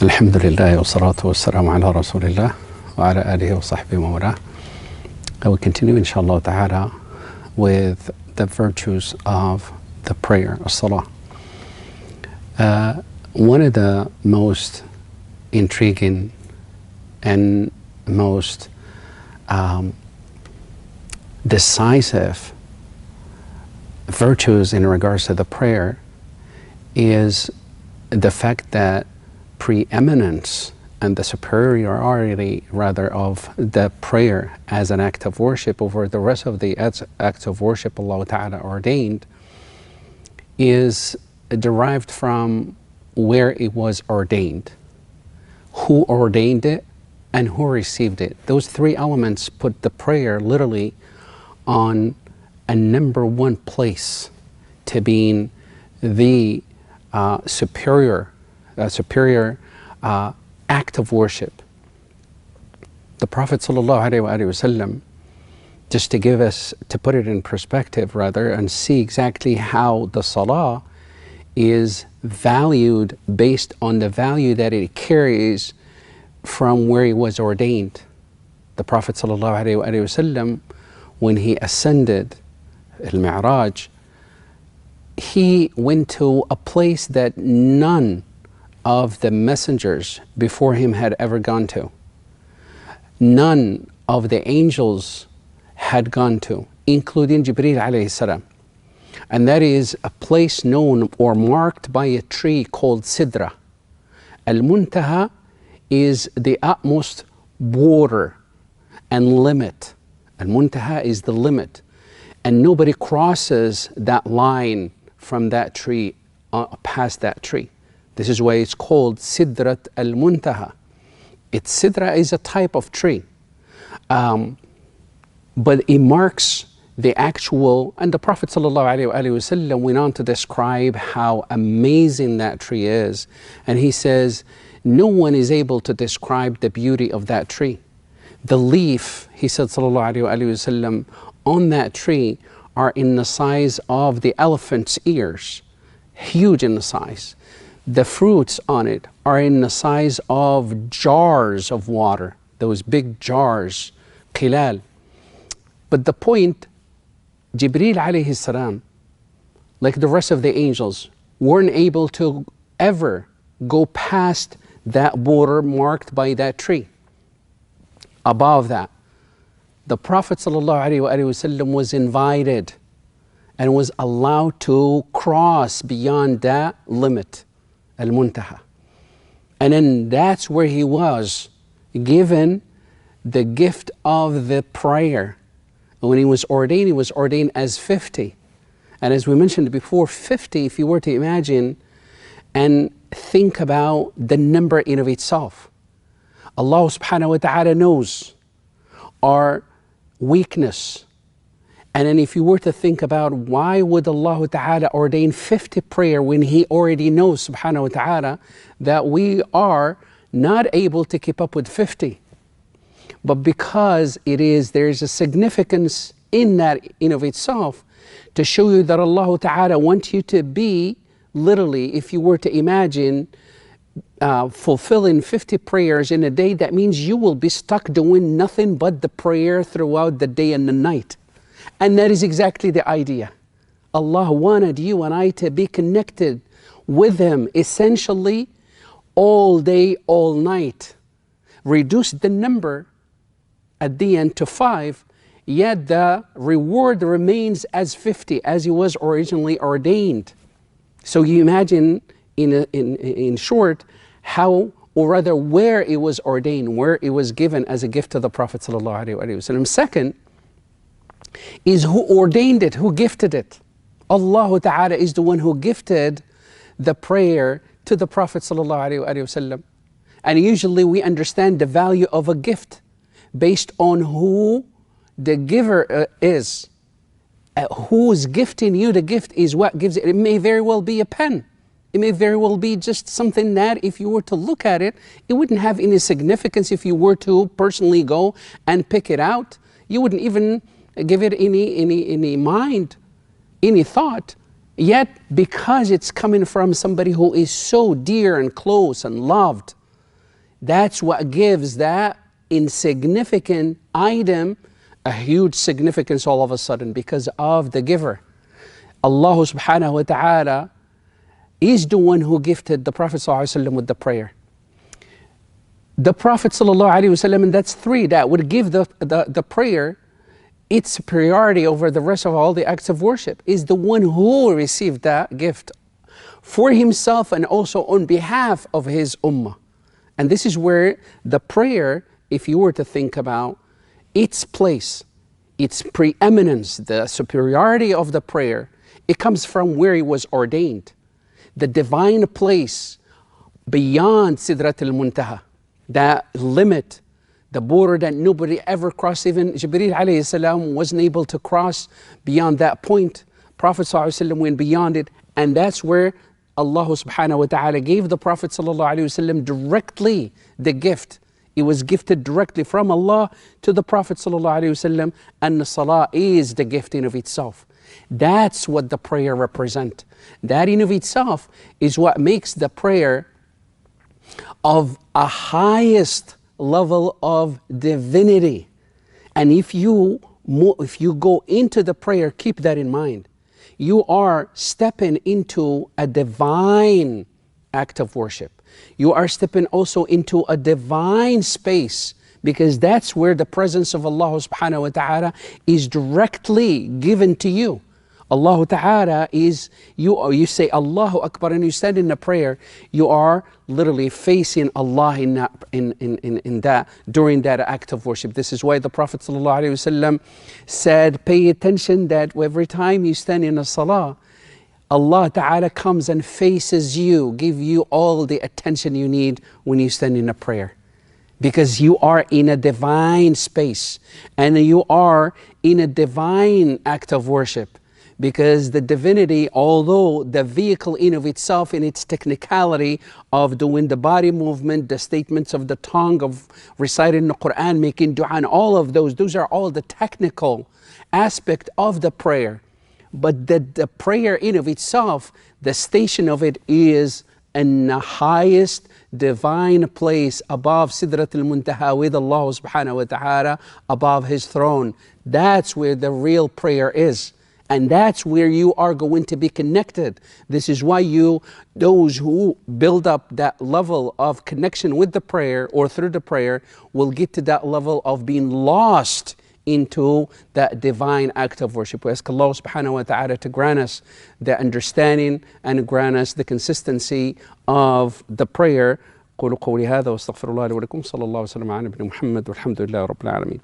الحمد لله والصلاة والسلام على رسول الله وعلى آله وصحبه ومن I will continue inshallah ta'ala with the virtues of the prayer, as-salah. One of the most intriguing and most decisive virtues in regards to the prayer is the fact that preeminence and the superiority rather of the prayer as an act of worship over the rest of the acts of worship Allah Ta'ala ordained is derived from where it was ordained, who ordained it and who received it. Those three elements put the prayer literally on a number one place to being the superior act of worship. The Prophet ﷺ, just to put it in perspective rather, and see exactly how the Salah is valued based on the value that it carries from where it was ordained. The Prophet ﷺ, when he ascended al-Mi'raj, he went to a place that none of the messengers before him had ever gone to. None of the angels had gone to, including Jibreel alayhi salam. And that is a place known or marked by a tree called Sidra. Al-Muntaha is the utmost border and limit. Al-Muntaha is the limit. And nobody crosses that line from that tree, past that tree. This is why it's called Sidrat al-Muntaha. Sidra is a type of tree. But it marks the actual, and the Prophet ﷺ went on to describe how amazing that tree is. And he says, no one is able to describe the beauty of that tree. The leaf, he said ﷺ, on that tree are in the size of the elephant's ears, huge in the size. The fruits on it are in the size of jars of water, those big jars, qilal. But the point, Jibreel alayhi salam, like the rest of the angels, weren't able to ever go past that border marked by that tree. Above that, the Prophet ﷺ was invited and was allowed to cross beyond that limit, Al-Muntaha. And then that's where he was given the gift of the prayer. And when he was ordained as 50. And as we mentioned before, 50, if you were to imagine and think about the number in of itself. Allah subhanahu wa ta'ala knows our weakness. And then if you were to think about why would Allah Ta'ala ordain 50 prayer when He already knows subhanahu wa ta'ala that we are not able to keep up with 50. But because there's a significance in that in of itself to show you that Allah Ta'ala wants you to be literally, if you were to imagine fulfilling 50 prayers in a day, that means you will be stuck doing nothing but the prayer throughout the day and the night. And that is exactly the idea. Allah wanted you and I to be connected with Him essentially all day, all night. Reduce the number at the end to 5, yet the reward remains as 50 as it was originally ordained. So you imagine in short how, or rather where it was ordained, where it was given as a gift to the Prophet ﷺ. Second is who ordained it, who gifted it. Allah Ta'ala is the one who gifted the prayer to the Prophet ﷺ. And usually we understand the value of a gift based on who the giver is. Who's gifting you the gift is what gives it. It may very well be a pen. It may very well be just something that if you were to look at it, it wouldn't have any significance if you were to personally go and pick it out. You wouldn't even give it any mind, any thought. Yet because it's coming from somebody who is so dear and close and loved, That's what gives that insignificant item a huge significance all of a sudden because of the giver. Allah subhanahu wa ta'ala is the one who gifted the Prophet ﷺ with the prayer. The Prophet ﷺ, and that's three, that would give the prayer its superiority over the rest of all the acts of worship, is the one who received that gift for himself and also on behalf of his ummah. And this is where the prayer, if you were to think about its place, its preeminence, the superiority of the prayer, it comes from where it was ordained. The divine place beyond Sidrat al-Muntaha, that limit, the border that nobody ever crossed, even Jibreel alayhi salam wasn't able to cross beyond that point. Prophet ﷺ went beyond it, and that's where Allah subhanahu wa ta'ala gave the Prophet ﷺ directly the gift. It was gifted directly from Allah to the Prophet ﷺ, and the salah is the gift in of itself. That's what the prayer represents. That in of itself is what makes the prayer of a highest level of divinity. And if you go into the prayer, keep that in mind. You are stepping into a divine act of worship. You are stepping also into a divine space, because that's where the presence of Allah subhanahu wa ta'ala is directly given to you. Allah ta'ala is, you say Allahu Akbar and you stand in the prayer, you are literally facing Allah in that during that act of worship. This is why the Prophet ﷺ said, pay attention that every time you stand in a salah, Allah ta'ala comes and faces you, give you all the attention you need when you stand in a prayer. Because you are in a divine space and you are in a divine act of worship. Because the divinity, although the vehicle in of itself, in its technicality of doing the body movement, the statements of the tongue, of reciting the Quran, making dua, and all of those are all the technical aspect of the prayer. But the prayer in of itself, the station of it is in the highest divine place above Sidrat al-Muntaha with Allah subhanahu wa ta'ala, above His throne. That's where the real prayer is. And that's where you are going to be connected. This is why those who build up that level of connection with the prayer or through the prayer will get to that level of being lost into that divine act of worship. We ask Allah subhanahu wa ta'ala to grant us the understanding and grant us the consistency of the prayer. قولوا قولي هذا واستغفر الله لي ولكم صلى الله وسلم على نبينا محمد والحمد لله رب العالمين.